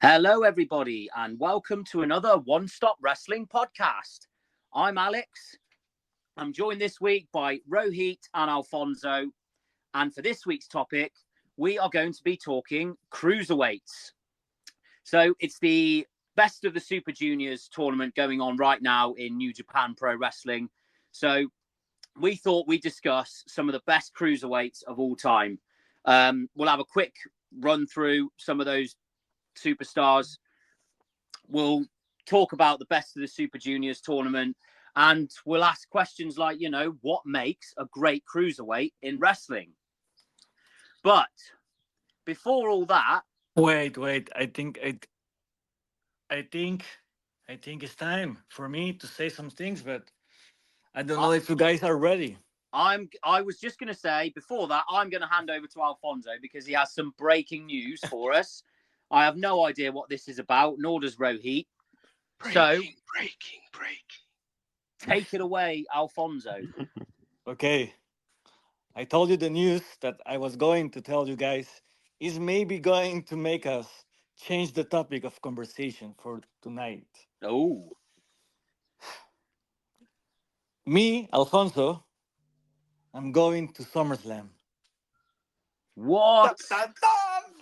Hello, everybody, and welcome to another One Stop Wrestling podcast. I'm Alex. I'm joined this week by Rohit and Alfonso. And for this week's topic, we are going to be talking cruiserweights. So it's the Best of the Super Juniors tournament going on right now in New Japan Pro Wrestling. So we thought we'd discuss some of the best cruiserweights of all time. We'll have a quick run through some of those superstars. We'll talk about the Best of the Super Juniors tournament, and we'll ask questions like, what makes a great cruiserweight in wrestling? But before all that, Wait. I think it's time for me to say some things, but I don't know if you guys are ready. I was just going to say before that, I'm going to hand over to Alfonso because he has some breaking news for us. I have no idea what this is about, nor does Rohit. Breaking. Take it away, Alfonso. Okay. I told you the news that I was going to tell you guys is maybe going to make us change the topic of conversation for tonight. Oh, Me, Alfonso, I'm going to Summerslam. what?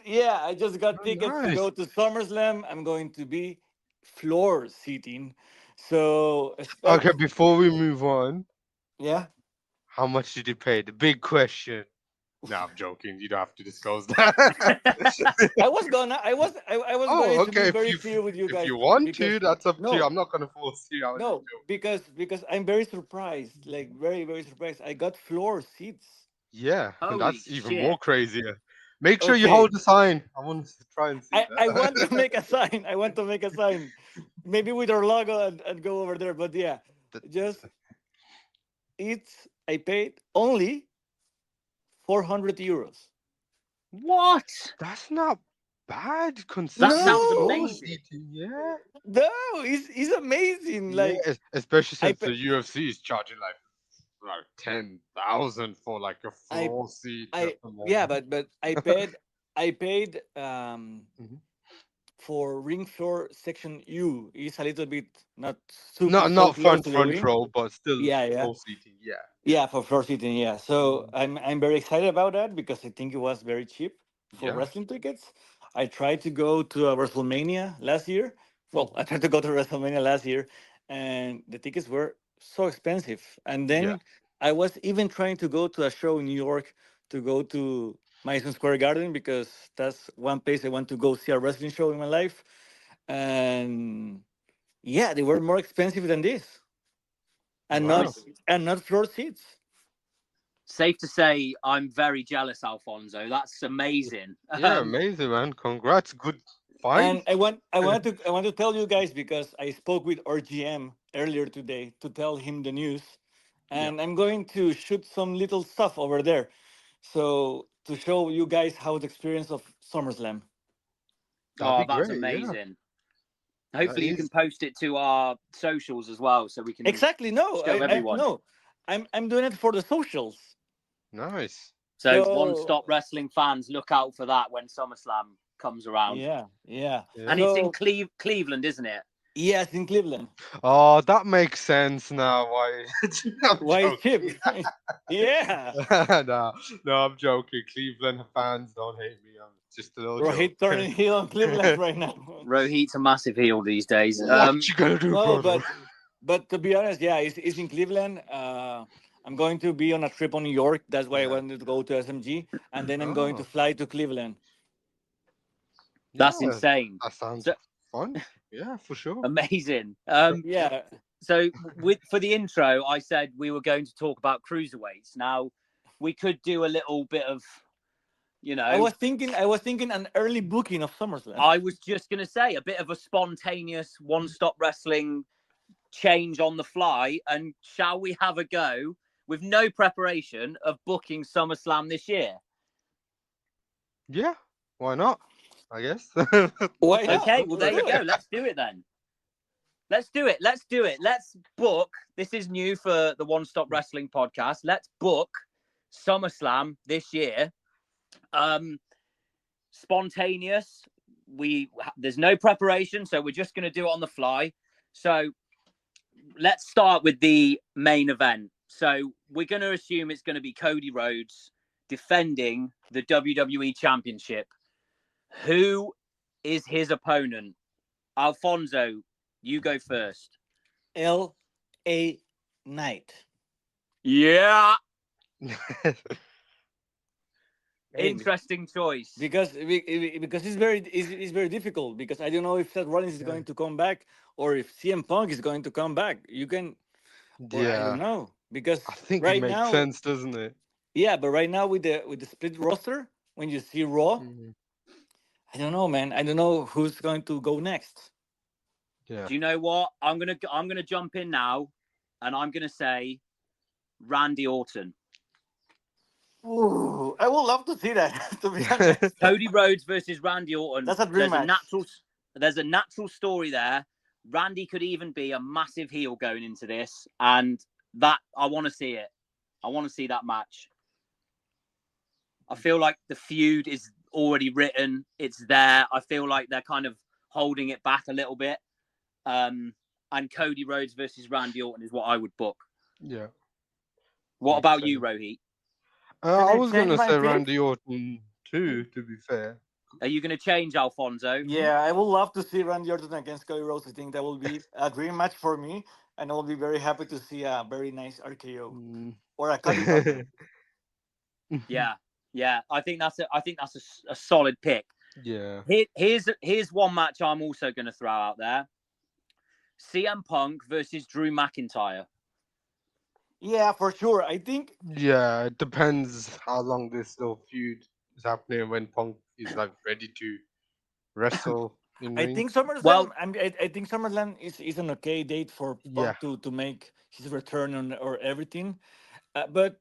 Yeah, I just got Oh, tickets to nice. go to SummerSlam. I'm going to be floor seating. So, Okay, before we move on, yeah. how much did you pay? The big question. No, I'm joking. You don't have to disclose that. I was Oh, going to okay. be very clear with you If guys you want because to, that's up to you. no, I'm not gonna force you. I was just no, joking. because I'm very surprised, like very very surprised. I got floor seats. Yeah, and Holy that's even more shit. crazier. Make sure you Okay, hold the sign. I want to try and see I want to that. make a sign. I want to make a sign, maybe with our logo and go over there. But yeah, Th- just it's I paid only 400 euros. What? that's not bad That considering sounds floor No, amazing. seating. Yeah, no, it's amazing. yeah. Like Especially I since pay, the UFC is charging like 10,000 for like a I floor seat I at the yeah, moment. but I paid Mhm. for ring floor section U. Is a little bit not super so Not close front to the front ring. row, but still Yeah, yeah, floor seating. Yeah. yeah, for floor seating. Yeah, so Mhm. I'm very excited about that because I think it was very cheap for Yeah. wrestling tickets. I tried to go to a WrestleMania last year. Well, I tried to go to WrestleMania last year, and the tickets were so expensive. And Yeah. then I was even trying to go to a show in New York to go to Madison Square Garden because that's one place I want to go see a wrestling show in my life. And yeah, they were more expensive than this, and not Wow. Nice. and not floor seats. Safe to say, I'm very jealous, Alfonso. That's amazing. Yeah, amazing, man. Congrats. Good find. And I want to tell you guys because I spoke with our GM earlier today to tell him the news, Yeah. and I'm going to shoot some little stuff over there, so to show you guys how the experience of SummerSlam. That'd Oh, be that's great. Yeah. amazing. That Hopefully, you can is post it to our socials as well so we can Exactly. No, show I everyone. no, I'm doing it for the socials. nice. So, one So stop wrestling fans, look out for that when SummerSlam comes around. yeah, yeah. And Yeah. it's in So Cleveland, isn't it? yes, in Cleveland. Oh, that makes sense now. Why? I'm Why it's cheap? joking. Yeah. no, no, I'm joking. Cleveland fans don't hate me. I'm just a little joke. Rohit turning heel on Cleveland right now. Rohit's a massive heel these days. What you gonna do, No, brother? but to be honest, yeah, it's in Cleveland. I'm going to be on a trip on New York. That's why I Yeah. wanted to go to SMG, and then I'm going to Oh, fly to Cleveland. That's yeah. insane. That sounds So fun. Yeah, for sure. amazing. Yeah, So for the intro, I said we were going to talk about cruiserweights. Now, we could do a little bit of, I was thinking an early booking of SummerSlam. I was just going to say a bit of a spontaneous one-stop wrestling change on the fly. And shall we have a go with no preparation of booking SummerSlam this year? Yeah. Why not? I guess. Why not? Okay, Let's well, do there you go. it. Let's do it then. Let's do it. Let's do it. Let's book. This is new for the One Stop Wrestling podcast. Let's book SummerSlam this year. Spontaneous. there's no preparation, so we're just going to do it on the fly. So let's start with the main event. So we're going to assume it's going to be Cody Rhodes defending the WWE Championship. Who is his opponent? Alfonso, you go first. L.A. Knight. Yeah, Hey, interesting choice. because it's very difficult because I don't know if Seth Rollins is Yeah. going to come back or if CM Punk is going to come back. You can, or I don't Yeah. know because I think it right makes now, sense, doesn't it? yeah, but right now with the split roster, when you see Raw, Mhm. I don't know, man. I don't know who's going to go next. Yeah. Do you know what? I'm gonna jump in now, and I'm gonna say Randy Orton. Ooh, I would love to see that. To be honest, Cody Rhodes versus Randy Orton. that's a dream match. There's a natural story there. Randy could even be a massive heel going into this, and that I want to see it. I want to see that match. I feel like the feud is already written. It's there. I feel like they're kind of holding it back a little bit. And Cody Rhodes versus Randy Orton is what I would book. Yeah. What Makes about you, sense. Rohit? Can I I was change gonna my say pick? Randy Orton too, to be fair. Are you going to change Alfonso? Yeah, I would love to see Randy Orton against Cody Rhodes. I think that will be a dream match for me, and I will be very happy to see a very nice RKO Mm. or a Cody Buster. Yeah, yeah. I think that's a solid pick. Yeah. Here's one match I'm also going to throw out there: CM Punk versus Drew McIntyre. Yeah, for sure. I think Yeah, it depends how long this little feud is happening when Punk is like ready to wrestle in I ring. think SummerSlam. Well, I think SummerSlam is an okay date for Yeah. Punk to make his return on or everything. But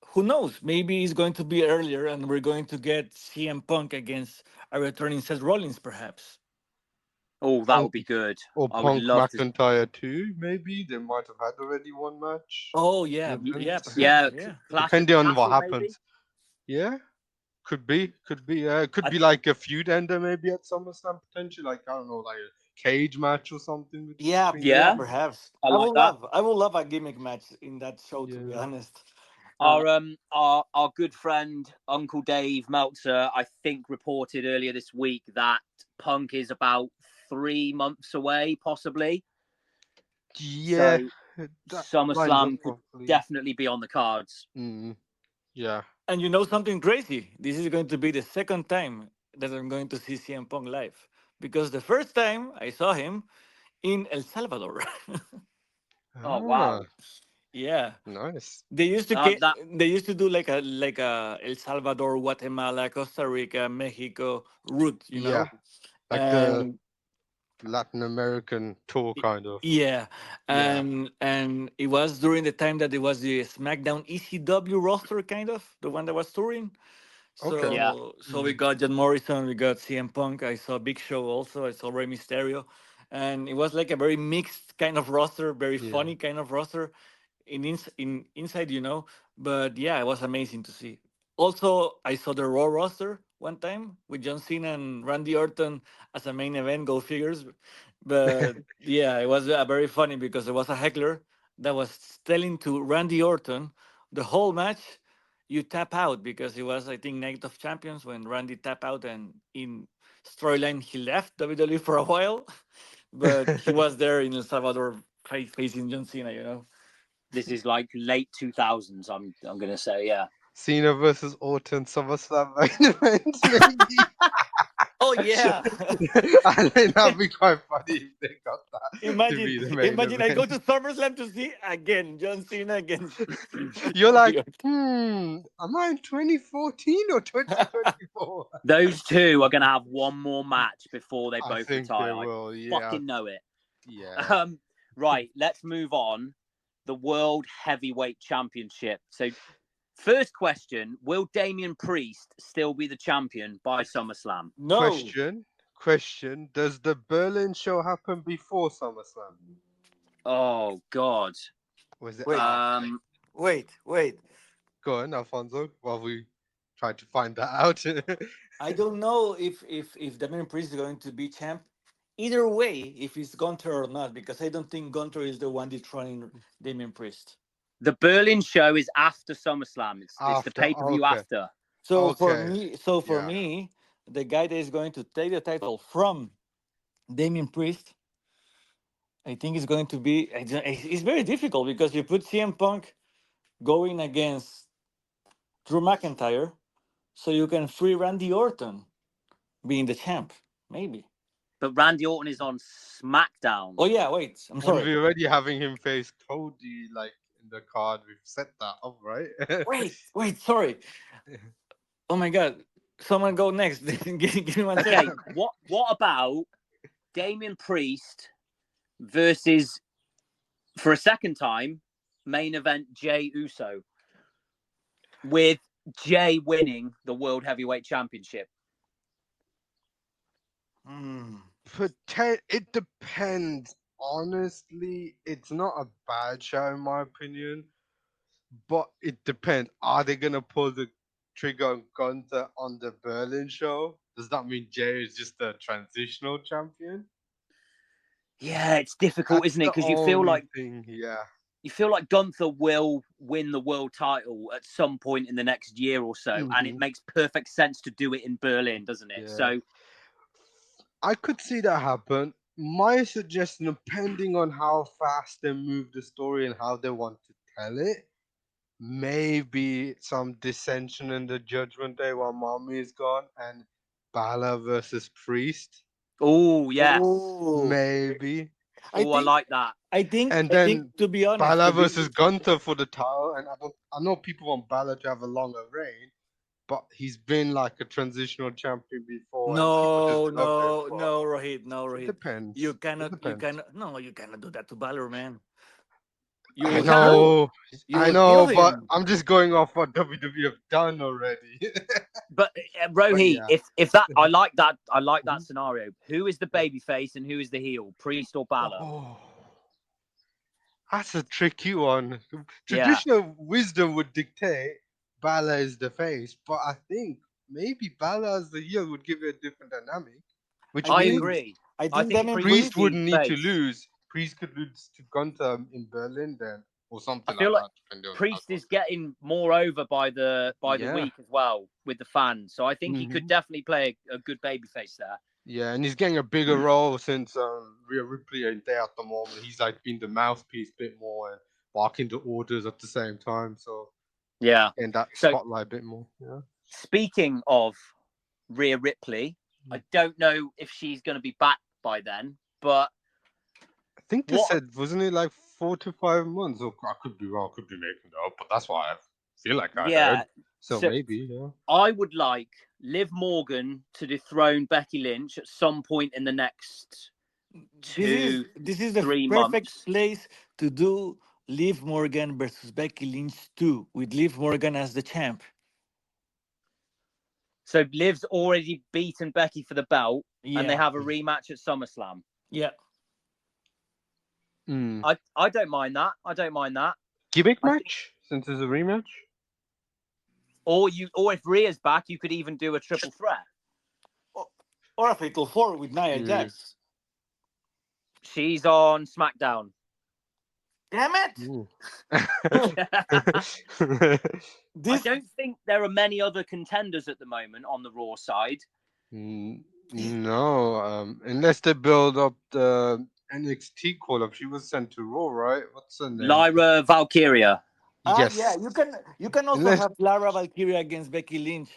who knows? Maybe it's going to be earlier, and we're going to get CM Punk against a returning Seth Rollins, perhaps. oh, that Punk would be good. or I would Punk love to. McIntyre too, maybe. They might have had already one match. Oh yeah, yeah, Depends. perhaps, Yeah, yeah. Clash of the Depending on what Castle, maybe. happens. Yeah. Could be. It could I, be like a feud ender maybe at SummerSlam potentially. Like I don't know, like a cage match or something Yeah, between yeah, yeah, them. perhaps. I like that. I would love a gimmick match in that show. To be Yeah. honest, uh, Our good friend Uncle Dave Meltzer, I think, reported earlier this week that Punk is about 3 months away, possibly. Yeah. So That lines up SummerSlam could properly. definitely be on the cards. Mm, yeah. and you know something crazy? This is going to be the second time that I'm going to see CM Punk live because the first time I saw him in El Salvador. Oh Ah, wow, Yeah, nice. that they used to do like a El Salvador, Guatemala, Costa Rica, Mexico route, you Yeah. know, Like the and Latin American tour kind of. yeah, Yeah. and it was during the time that it was the SmackDown ECW roster, kind of the one that was touring. Okay. yeah, So we Mm, got John Morrison, we got CM Punk. I saw Big Show also. I saw Rey Mysterio, and it was like a very mixed kind of roster, very yeah. funny kind of roster in inside, you know. But yeah, it was amazing to see. Also, I saw the Raw roster one time with John Cena and Randy Orton as a main event. Go figures. But yeah, it was very funny because there was a heckler that was telling to Randy Orton the whole match. You tap out because it was, I think, Night of Champions when Randy tap out and in storyline he left WWE for a while, but he was there in El Salvador facing John Cena, you know. this is like late 2000s. I'm gonna say yeah. Cena versus Orton SummerSlam main event, maybe. Oh yeah. I think that'd be quite funny if they got that to imagine be the main imagine I go event. to SummerSlam to see again John Cena against You're like, Randy Orton. am I in 2014 or 2024? Those two are gonna have one more match before they I both think they retire. I will. Yeah. fucking know it. Yeah. Right, let's move on. The World Heavyweight Championship. So, first question: will Damian Priest still be the champion by SummerSlam? No. Question. Does the Berlin show happen before SummerSlam? Oh God. Or is it Wait. after? Um, Wait. Go on, Alfonso, while we try to find that out. I don't know if Damien Priest is going to be champ. Either way, if it's Gunter or not, because I don't think Gunter is the one dethroning Damien Priest. The Berlin show is after SummerSlam. It's the After, pay-per-view okay, after. okay, For yeah. me, the guy that is going to take the title from Damien Priest, I think is going to be. It's very difficult because you put CM Punk going against Drew McIntyre, so you can free Randy Orton being the champ, maybe. But Randy Orton is on SmackDown. Oh yeah, wait, I'm And sorry. we're already having him face Cody, like in the card. We've set that up, right? Wait, sorry. Oh my god, someone go next. Give me one Okay, second. what about Damien Priest versus, for a second time, main event Jey Uso, with Jey winning the World Heavyweight Championship? It depends. Honestly, it's not a bad show in my opinion, but it depends. Are they gonna pull the trigger on Gunther on the Berlin show? Does that mean Jay is just a transitional champion? Yeah, it's difficult, That's isn't it? the Because only thing. Yeah. you feel like Gunther will win the world title at some point in the next year or so, and it Mhm. makes perfect sense to do it in Berlin, doesn't it? Yeah. So I could see that happen. My suggestion, depending on how fast they move the story and how they want to tell it, maybe some dissension in the Judgment Day while Mommy is gone and Balor versus Priest. oh yes, Oh, Maybe. I oh I think, like that. And I think then to be honest, Balor versus Gunther for the title. And I know people want Balor to have a longer reign, but he's been like a transitional champion before and people just love him for. No, Rohit, no, It Rohit. depends. It You depends. cannot, no, you cannot do that to Balor, man. You can. You I will kill know, but him. I'm just going off what WWE have done already. But But Rohit, yeah. if that, I like that Mhm. scenario. Who is the Yeah. baby face and who is the heel, Priest or Balor? Oh, that's a tricky one. Yeah, Traditional wisdom would dictate Balor is the face, but I think maybe Balor as the heel would give it a different dynamic, which I I think, means agree. I I think think Damien Priest should Priest Priest. be wouldn't need to face. lose. Priest could lose to Gunther in Berlin then, or I something like feel like that, depending on how Priest is getting more over by the Yeah. week as well with the fans. So I think he could Hmm. definitely play a good baby face there. Yeah, and he's getting a bigger role since Rhea Ripley ain't there at the moment. He's like being the mouthpiece a bit more and barking the orders at the same time. So Yeah. getting that So spotlight a bit more. Yeah. speaking of Rhea Ripley, I don't know if she's going to be back by then, but I think they what? said wasn't it like 4 to 5 months? Or I could be wrong, could be making it up, but that's what I feel like I Yeah. heard. So So maybe, yeah. I would like Liv Morgan to dethrone Becky Lynch at some point in the next two, This is the 3 months. perfect place to do Liv Morgan versus Becky Lynch 2 with Liv Morgan as the champ. So Liv's already beaten Becky for the belt, and they Yeah, have a rematch at SummerSlam. yeah. Mm. I don't mind that. I don't mind that. Gimmick I think, match since it's a rematch. or if Rhea's back, you could even do a triple threat. Or a Fatal 4 with Nia Mm. Jax. She's on SmackDown. Damn it! Ooh. I This don't think there are many other contenders at the moment on the Raw side. No, unless they build up the NXT call up. She was sent to Raw, right? What's her name? Lyra Valkyria. yeah, Yes. you can also Unless have Lara Valkyria against Becky Lynch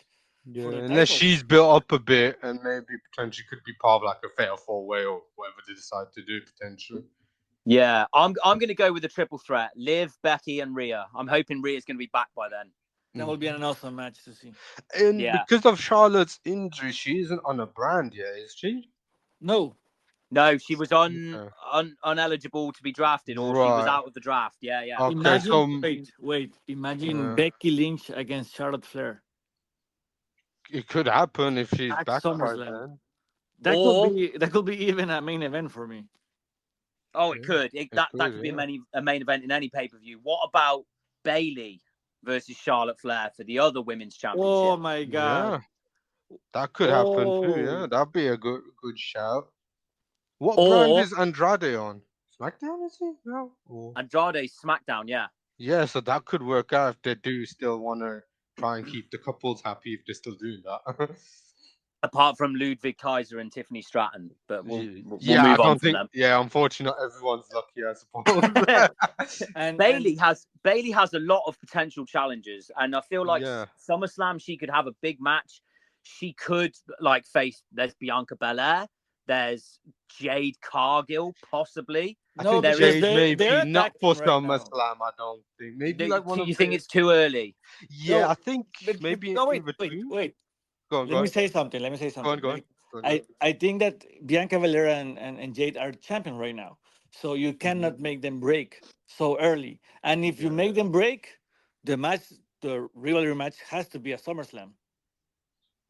yeah, for the unless title. she's built up a bit and maybe potentially could be part of like a fatal four way or whatever they decide to do potentially. Yeah, I'm going to go with the triple threat: Liv, Becky, and Rhea. I'm hoping Rhea's going to be back by then. That will be an awesome match to see. And Yeah. because of Charlotte's injury, she isn't on a brand yet, is she? No, No, she was Okay. uneligible to be drafted, or she was Right. out of the draft. Yeah, yeah. Okay, imagine. so Wait. Imagine uh, Becky Lynch against Charlotte Flair it could happen if she's at back by SummerSlam. then. Or That could be even a main event for me. oh, it Yeah, could. it That could, could be yeah. a main event in any pay per view. What about Bailey versus Charlotte Flair for the other women's Oh championship? my Yeah. god! That could happen too. Yeah, Oh, that'd be a good shout. What brand Or is Andrade on? SmackDown, is he? No. Or... Andrade SmackDown, yeah. Yeah, so that could work out if they do still want to try and keep the couples happy if they're still doing that. Apart from Ludwig Kaiser and Tiffany Stratton, but we'll we'll Yeah, I move on don't from think. them. Yeah, unfortunately, not everyone's lucky, I suppose. and Bailey has a lot of potential challenges, and I feel like Yeah, SummerSlam she could have a big match. She could like face. There's Bianca Belair. There's Jade Cargill, possibly. I no, think There because is. Jade they're maybe not attacking for right now. SummerSlam. I don't think. Maybe Do like one of you think the. it's too early? Yeah, I No, think but maybe no, in wait, wait, between. wait. Go on, Let go me on, say something. Let me say go on, something. go on, go on, go on. I think that Bianca Valera and Jade are champion right now, so you Hmm. cannot make them break so early. And if you Yeah, make them break, the match, the rivalry match, has to be a SummerSlam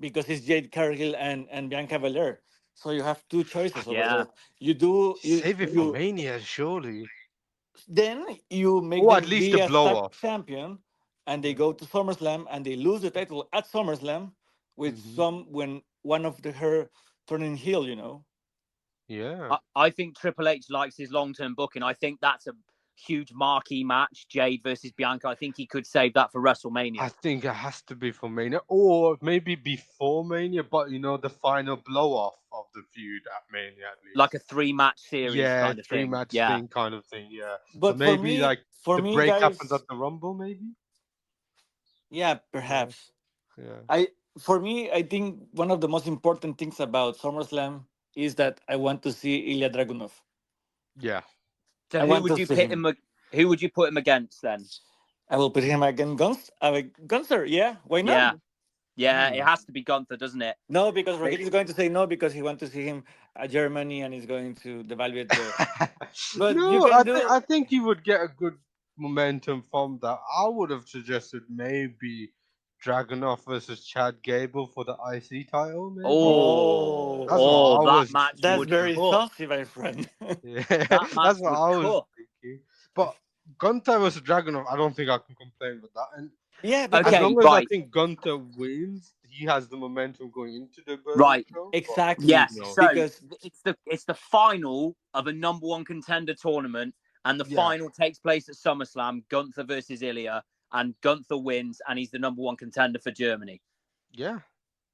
because it's Jade Cargill and Bianca Belair. So you have two I choices over Yeah. there. You do save it for you Mania, surely, then you make or at them least be a a blow tag off. champion, and they Yeah. go to SummerSlam and they lose the title at SummerSlam with Hmm. some when one of the her turning heel. You know, Yeah. I think Triple H likes his long term booking. I think that's a huge marquee match, Jade versus Bianca. I think he could save that for I WrestleMania, think it has to be for Mania, or maybe before Mania, but the final blow off of the feud at Mania at like a least. 3 match series Yeah, kind of three thing. match Yeah. thing kind of thing. Yeah. So but maybe like for the me, break happens at guys, the Rumble, maybe. yeah, Yeah. perhaps Yeah. I for me, I think one of the most important things about SummerSlam is that I want to see Ilya Dragunov. Yeah. So I who want would to you see pit him. him? Who would you put him against then? I will put him against Gunther. Yeah, why not? Yeah, yeah, it Hmm. has to be Gunther, doesn't it? No, because They, Rohit is going to say no because he wants to see him at Germany and he's going to devaluate the. But you No, can do. I think he would get a good momentum from that. I would have suggested maybe Dragunov versus Chad Gable for the IC title, maybe. That's what I that was match That's would thinking. very cook. saucy, my friend. Yeah, That match that's what would I was cook. thinking. But Gunter versus Dragunov, I don't think I can complain with that. And Yeah, but as Okay, long as I right, think Gunter wins, he has the momentum going into the Berlin right. show. But exactly Yes. you know, So because it's the final of a number one contender tournament, and the yeah, final takes place at SummerSlam. Gunther versus Ilya, and Gunther wins, and he's the number one contender for Germany. yeah,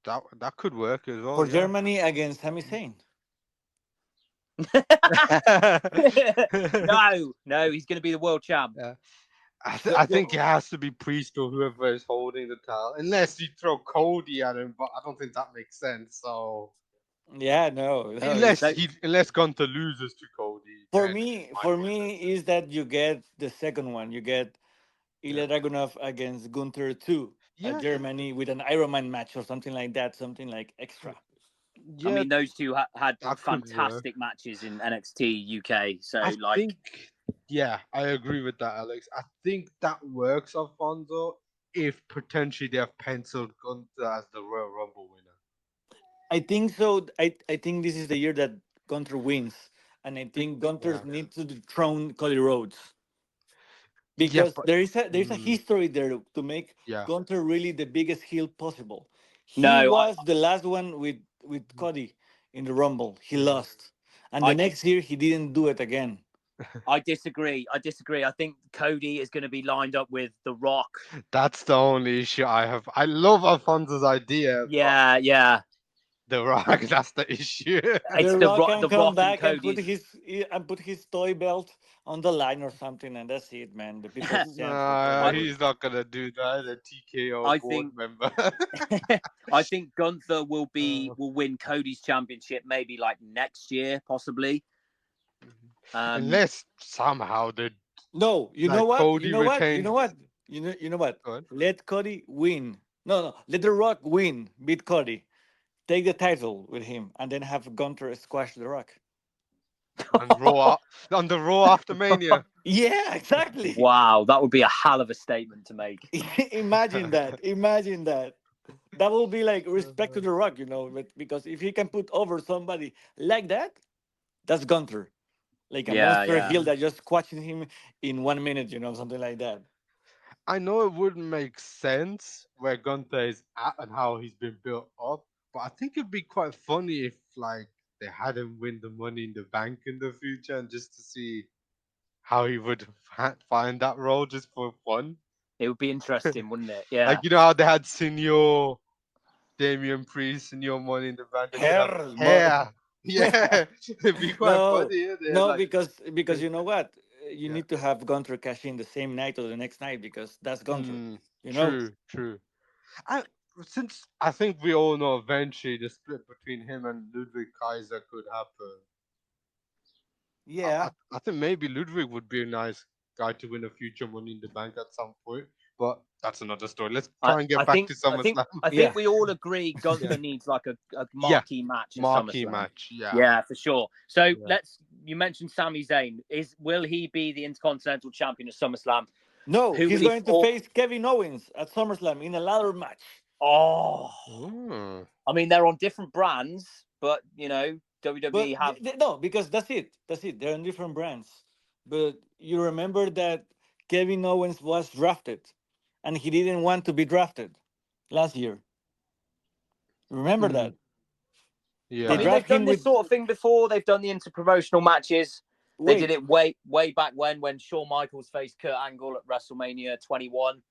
that could work as well. for Yeah. Germany against Sami Zayn. No, no, he's going to be the world champ. Yeah. The, I the, think it has to be Priest or whoever is holding the title, unless you throw Cody at him. But I don't think that makes sense. So yeah, no. It's, So, unless Gunther loses to Cody, then it might for make me is that you get the second one. You get sense. Ilya Dragunov against Gunther 2 at Yeah, yeah, Germany with an Iron Man match or something like that, something like extra. I yeah. mean, those two had That could work. fantastic matches in NXT UK. So, I like, think, yeah, I agree with that, Alex. I think that works, Alfonso, if potentially they have penciled Gunther as the Royal Rumble winner. I think so. I think this is the year that Gunter wins, and I think Gunter Yeah, needs to dethrone Cody Rhodes yeah, because but there's a history there to make yeah, Gunter really the biggest heel possible. He no, was the last one with Cody in the Rumble. He yeah. lost, and the I next year he didn't do it again. I disagree. I disagree. I think Cody is going to be lined up with The Rock. That's the only issue I have. I love Alfonso's idea, but Yeah, yeah. The Rock, that's the issue. It's The Rock can The come Rock and back and Cody's. put his toy belt on the line or something, and that's it, man. The people's champ Nah, I forever. he's not gonna do that. The TKO I board think member. I think Gunther Uh, will win Cody's championship maybe like next year, possibly. Um, Unless somehow the No, you know like what? You Cody know what? You retains. know what? You know what? Go Let Cody win. No, let The Rock win. Beat Cody. Take the title with him, and then have Gunter squash The Rock. on on the Raw after Mania. Yeah, exactly. wow, that would be a hell of a statement to make. Imagine that. Imagine that. That will be like respect to The Rock, because if he can put over somebody like that, that's Gunter. Like a Yeah, monster yeah. heel that just squashing him in 1 minute, something like that. I know it wouldn't make sense where Gunther is at and how he's been built up, But I think it'd be quite funny if like they had him win the Money in the Bank in the future, and just to see how he would find that role just for fun. It would be interesting, wouldn't it? Yeah. Like you know how they had Senior Damian Priest, Senior Money in the Bank, and he'd have Hair, hair. Yeah, it'd be quite no, funny. Yeah, they're no, like, because you know what? You yeah. need to have Gunter cash in the same night or the next night because that's Gunter. Mm, You know? true, true. I, since I think we all know eventually the split between him and Ludwig Kaiser could happen. Yeah. I think maybe Ludwig would be a nice guy to win a future Money in the Bank at some point, but that's another story. Let's I, try and get I back think to I think SummerSlam. I Yeah. think we all agree Yeah, Gunther needs like a yeah, marquee match at marquee SummerSlam. match. Yeah, Yeah, for sure. So yeah. you mentioned Sami Zayn. Will he be the Intercontinental Champion at SummerSlam? No, Who will he's he going to fall? face Kevin Owens at SummerSlam in a ladder match. Oh, Mm. I mean they're on different brands, but But WWE have. no, because that's it. That's it. They're on different brands. But you remember that Kevin Owens was drafted and he didn't want to be drafted last year. Remember Mm. that? I They Yeah, mean they've draft done him this with sort of thing before. They've done the interpromotional matches. They did wait, it way back when Shawn Michaels faced Kurt Angle at WrestleMania 21.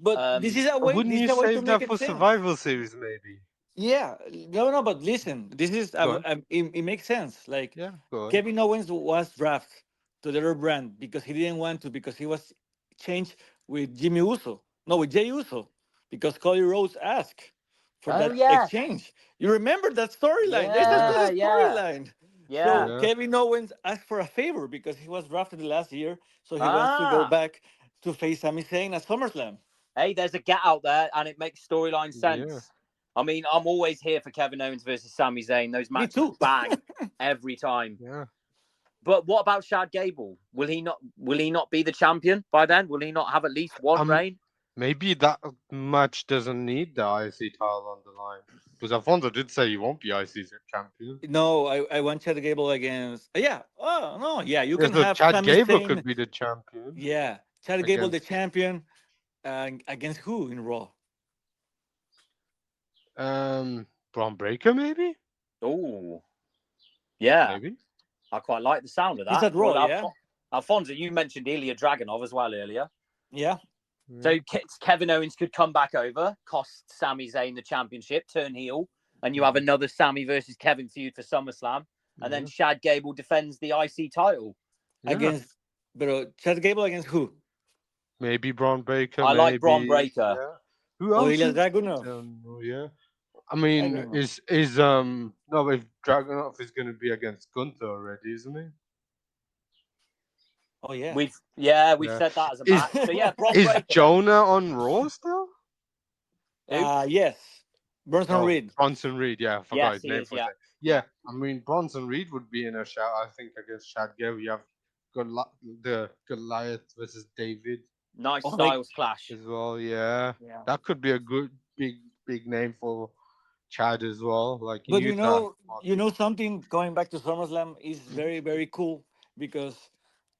but Um, wouldn't this you is a way to save make that it for sense. Survival Series? Maybe. Yeah, no, but listen, this is Go on. it makes sense. Like Yeah, go on. Kevin Owens was drafted to the other brand because he didn't want to because he was changed with Jimmy Uso, no, with Jay Uso, because Cody Rhodes asked for oh that yeah, exchange. You remember that storyline? There's Yeah, still a yeah. storyline. Yeah. So yeah. Kevin Owens asked for a favor because he was drafted last year, so he wants to go Ah. back to face Sami Zayn at SummerSlam. Hey, there's a get out there, and it makes storyline Yeah. sense. I mean, I'm always here for Kevin Owens versus Sami Zayn. Those Me matches too. bang every time. Yeah. But what about Chad Gable? Will he not? Will he not be the champion by then? Will he not have at least one Um, reign? maybe that match doesn't need the IC title on the line because Alfonso did say he won't be IC champion. No, I want Chad Gable against. Yeah. Oh no. Yeah, you Yeah, can so have Chad Sami Gable could Zayn. be the champion Yeah, Chad Gable the against champion against who in Raw? Braun Breaker, maybe. Oh, yeah. Maybe. I quite like the sound of He's that. at Raw. Well, Yeah. Alfonso, you mentioned Ilya Dragunov as well earlier. Yeah. Yeah. So Kevin Owens could come back over, cost Sami Zayn the championship, turn heel, and you have another Sami versus Kevin feud for SummerSlam. And then Yeah. Chad Gable defends the IC title. Yeah. Against, but Chad Gable against who? Maybe Braun Breaker. I like Braun Maybe. Breaker. Yeah. Who Or else Ilya is? Dragunov? Yeah. I I mean, don't know. is no, if Dragunov is going to be against Gunther already, isn't he? Oh yeah. We've Yeah. said that as a Is match. So yeah, Braun is Breaker then. Jonah on Raw still? Who? Yes. Bronson Oh, Reed. Bronson Reed. Yeah, I forgot Yes, his he name is. for a Yeah, second. Yeah, I mean Bronson Reed would be in a shout. I think against Chad Gable. You have the Goliath versus David nice Oh, like styles clash. as well. Yeah, yeah. that could be a good big name for Chad as well. Like he But needs that you market. know something going back to SummerSlam is very, very cool because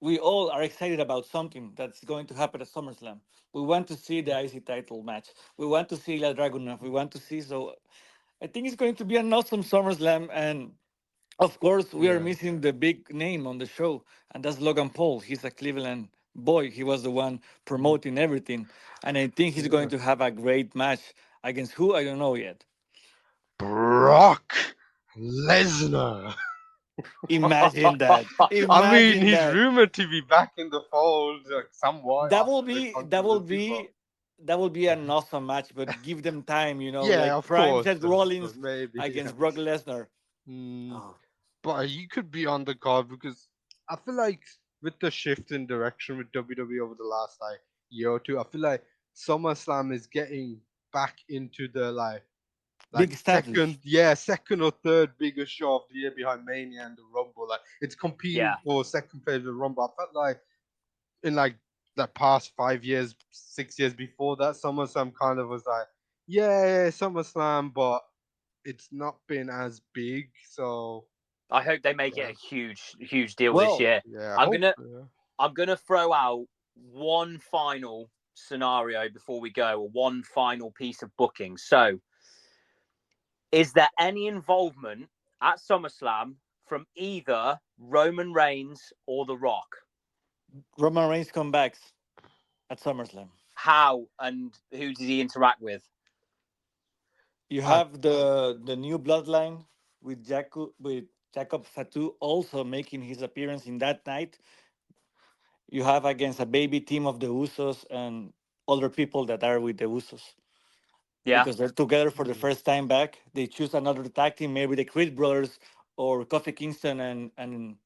we all are excited about something that's going to happen at SummerSlam. We want to see the IC title match. We want to see La Dragunov. We want to see so I think it's going to be an awesome SummerSlam and of course we are Yeah. missing the big name on the show and that's Logan Paul. He's a Cleveland boy. He was the one promoting everything and I think he's going Yeah. to have a great match against who I don't know yet. Brock Lesnar. Imagine that. I mean, Imagine he's that. rumored to be back in the fold, like somewhat That will after the be that will controversy, but be that will be an awesome match, but give them time, yeah, like prime Seth of Rollins course, maybe, yeah. against Brock Lesnar. Mm, Oh, but he could be on the card because I feel like with the shift in direction with WWE over the last like year or two, I feel like SummerSlam is getting back into the like big status. second or third biggest show of the year behind Mania and the Rumble. Like it's competing Yeah, for second place with the Rumble. I felt like in like the past 5 years, 6 years before that, SummerSlam kind of was like, yeah, SummerSlam, but it's not been as big. So I hope they make it yeah, a huge deal this Well, year. yeah, I I'm hope. gonna Yeah. I'm gonna throw out one final scenario before we go, or one final piece of booking. So Is there any involvement at SummerSlam from either Roman Reigns or The Rock? Roman Reigns comebacks at SummerSlam. How and who did he interact with? You I, have the new bloodline with Jacob Fatu also making his appearance in that night. You have against a baby team of the Usos and other people that are with the Usos Yeah, because they're together for the mm, first time back. They choose another tag team, maybe the Creed brothers or Kofi Kingston and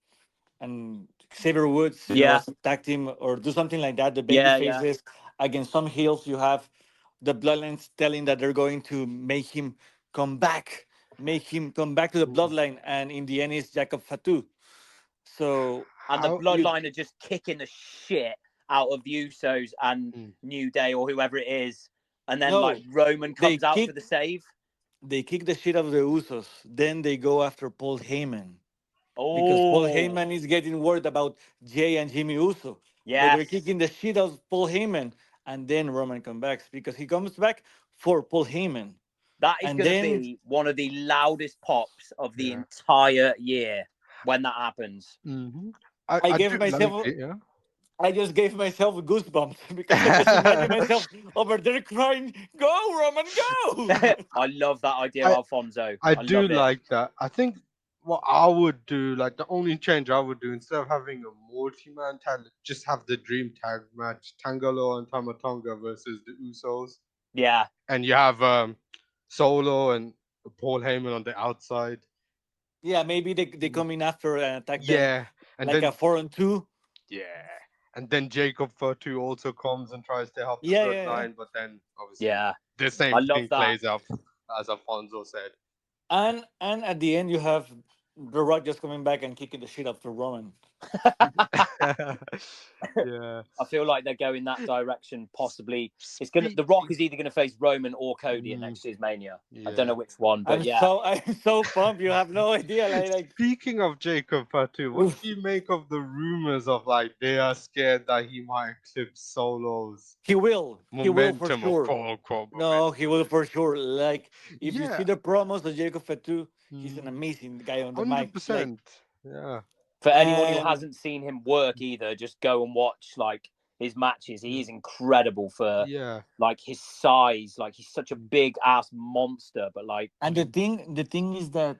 Xavier Woods, yeah, as a tag team or do something like that. The baby yeah. faces against some heels. You have the Bloodlines telling that they're going to come back, make him come back to the mm, Bloodline, and in the end, it's Jacob Fatu. So And the how you Bloodline are just kicking the shit out of the Usos and mm, New Day or whoever it is, and then like no, Roman they comes out for kick the save. they kick the shit out of the Usos. Then they go after Paul Heyman because Paul Oh, Heyman is getting worried about Jay and Jimmy Uso. But they're yes. kicking the shit out of Paul Heyman, and then Roman comes back because he comes back for Paul Heyman, That is and going to then be one of the loudest pops of the yeah. entire year when that happens. Hmm. I I gave do like myself. it, yeah. I just gave myself goosebumps because I just imagine myself over there crying, "Go, Roman, go!" I love that idea, I Alfonso. I I do love it. like that. I think what I would do, like the only change I would do instead of having a multi-man tag, just have the dream tag match, Tangalo and Tamatonga versus the Usos, Yeah. and you have Solo and Paul Heyman on the outside. Yeah, maybe they Mm, come in after and attack them yeah, and like a then 4-on-2. yeah, and then Jacob Fatu also comes and tries to help the Yeah, yeah, yeah. bloodline, but then obviously Yeah. the I same love thing that. plays out as Alfonso said. And at the end, you have The Rock just coming back and kicking the shit up to Roman. Yeah. I feel like they're going that direction. Possibly, it's gonna. The Rock Speaking. is either going to face Roman or Cody at Mm, next year's Mania. I don't know yeah. which one, but yeah, I'm so pumped. You have no idea. Speaking of Jacob Fatu, what Oof. do you make of the rumors of like they are scared that he might eclipse Solo's He will. He will for momentum of sure. quote unquote No, he will momentum? for sure. Like if you Yeah, see the promos of Jacob Fatu, he's an mm, amazing guy on the mic. Like 100%. Yeah. for anyone who and hasn't seen him work either, just go and watch like his matches. He is incredible for Yeah. like his size. Like he's such a big ass monster, but like and the thing is that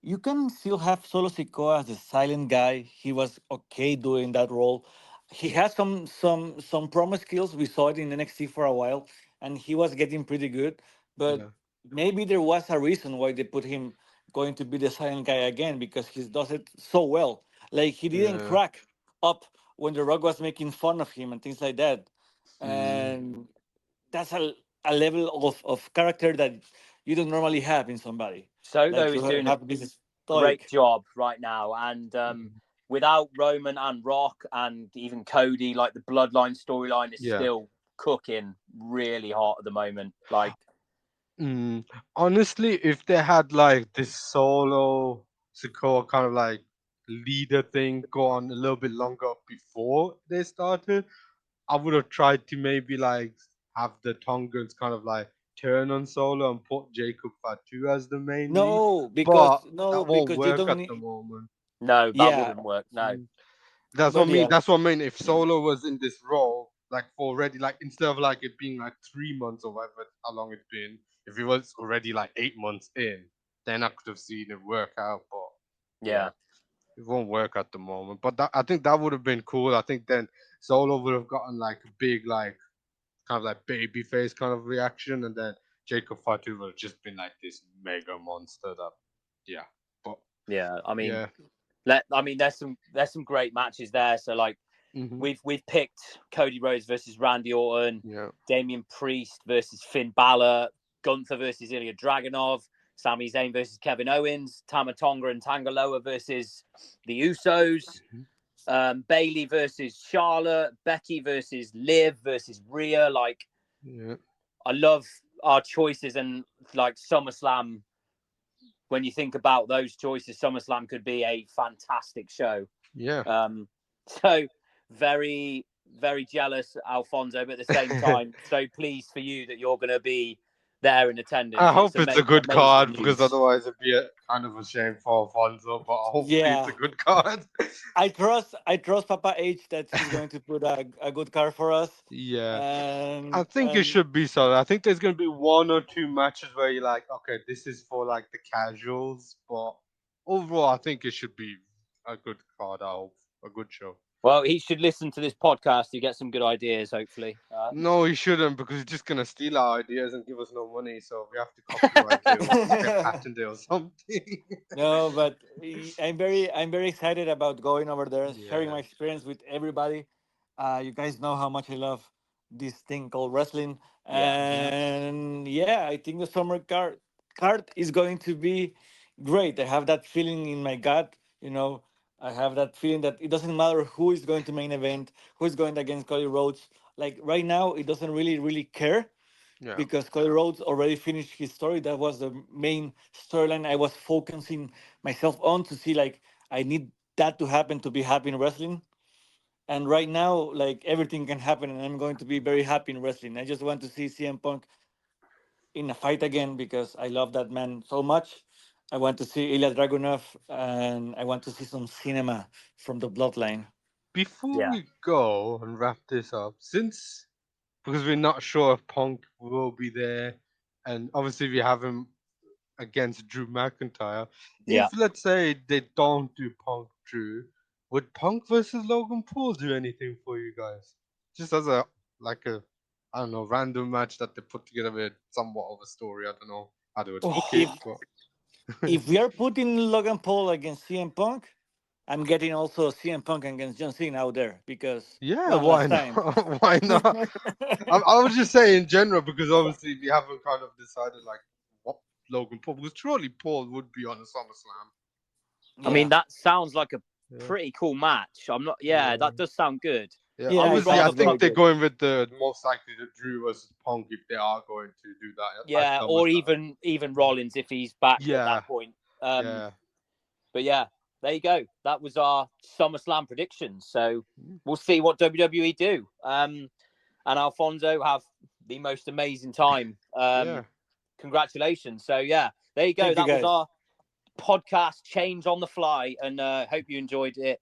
you can still have Solo Sikoa as a silent guy. He was okay doing that role. He has some promo skills. We saw it in NXT for a while, and he was getting pretty good. But Yeah. maybe there was a reason why they put him going to be the silent guy again because he does it so well. Like he didn't Yeah. crack up when The Rock was making fun of him and things like that. Mm, And that's a level of character that you don't normally have in somebody. Like Solo to is doing a have this great stoic. job right now, and mm, without Roman and Rock and even Cody, like the Bloodline storyline is yeah. still cooking really hot at the moment. Like, Mm, honestly, if they had like this solo Sokoa kind of like leader thing go on a little bit longer before they started, I would have tried to maybe like have the Tongans kind of like turn on solo and put Jacob Fatu as the main lead, No, but because no, that won't because you work don't at the need. moment. no, that Yeah, wouldn't work. No. Mm. That's what I but mean. yeah, That's what I mean. If Solo was in this role, like for already, like instead of like it being like 3 months or whatever, how long it's been, if it was already like 8 months in, then I could have seen it work out. But yeah, Yeah. it won't work at the moment. But that, I think that would have been cool. I think then Solo would have gotten like a big, like kind of like baby face kind of reaction, and then Jacob Fatu would have just been like this mega monster. That, yeah, but Yeah. yeah, There's some great matches there. So like hmm, we've picked Cody Rhodes versus Randy Orton, yeah, Damian Priest versus Finn Balor, Gunther versus Ilya Dragunov, Sami Zayn versus Kevin Owens, Tama Tonga and Tangaloa versus the Usos, mhm, Bailey versus Charlotte, Becky versus Liv versus Rhea. Like yeah, I love our choices, and like SummerSlam. When you think about those choices, SummerSlam could be a fantastic show. yeah. So very, very jealous, Alfonso, but at the same time, so pleased for you that you're going to be there in attendance. I hope it's a good amazing card news. because otherwise it'd be a kind of a shame for Alfonso. But hopefully it's a Yeah. good card. I trust Papa H that he's going to put a good card for us. Yeah. I And think it should be solid. I think there's going to be one or two matches where you're like, okay, this is for like the casuals, but overall, I think it should be a good card. I hope a good show. Well, he should listen to this podcast to get some good ideas, hopefully. No, he shouldn't because he's just gonna steal our ideas and give us no money. So we have to copyright it or get patented or something. No, but I'm very excited about going over there, sharing Yeah, my experience with everybody. You guys know how much I love this thing called wrestling, Yeah. and yeah, I think the summer card is going to be great. I have that feeling in my gut. You know, I have that feeling that it doesn't matter who is going to main event, who is going against Cody Rhodes. Like right now, it doesn't really care yeah. because Cody Rhodes already finished his story. That was the main storyline I was focusing myself on to see. Like I need that to happen to be happy in wrestling. And right now, like everything can happen, and I'm going to be very happy in wrestling. I just want to see CM Punk in a fight again because I love that man so much. I want to see Ilya Dragunov, and I want to see some cinema from the Bloodline. Before Yeah. we go and wrap this up, since because we're not sure if Punk will be there, and obviously we have him against Drew McIntyre. Yeah. If let's say they don't do Punk Drew, would Punk versus Logan Paul do anything for you guys? Just as a like a I don't know random match that they put together with somewhat of a story. I don't know how they would book it, If Oh, but if we are putting Logan Paul against CM Punk, I'm getting also CM Punk against John Cena out there because yeah, one why last time. not? Why not? I was just saying in general because obviously we haven't kind of decided like what Logan Paul because surely Paul would be on a SummerSlam. I mean, Yeah, that sounds like a Yeah, pretty cool match. I'm not. Yeah, yeah. that does sound good. Yeah, yeah, I it would obviously, I sounds rather think very they're good. going with the most likely the Drew versus Punk if they are going to do that at Yeah, or SummerSlam. even Rollins if he's back at Yeah, that point. Um, yeah. but yeah, there you go. That was our SummerSlam predictions. So we'll see what WWE do. And Alfonso have the most amazing time. Yeah. Congratulations. So yeah, there you go. Thank you That was guys. our podcast change on the fly, and hope you enjoyed it.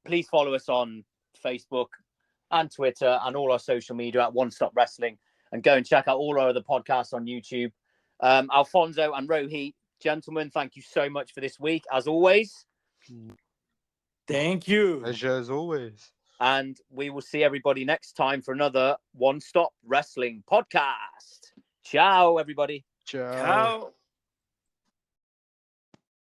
Please follow us on Facebook and Twitter and all our social media at One Stop Wrestling, and go and check out all our other podcasts on YouTube. Alfonso and Rohit, gentlemen, thank you so much for this week, as always. Thank you. Pleasure as always. And we will see everybody next time for another One Stop Wrestling podcast. Ciao, everybody. Ciao. Ciao.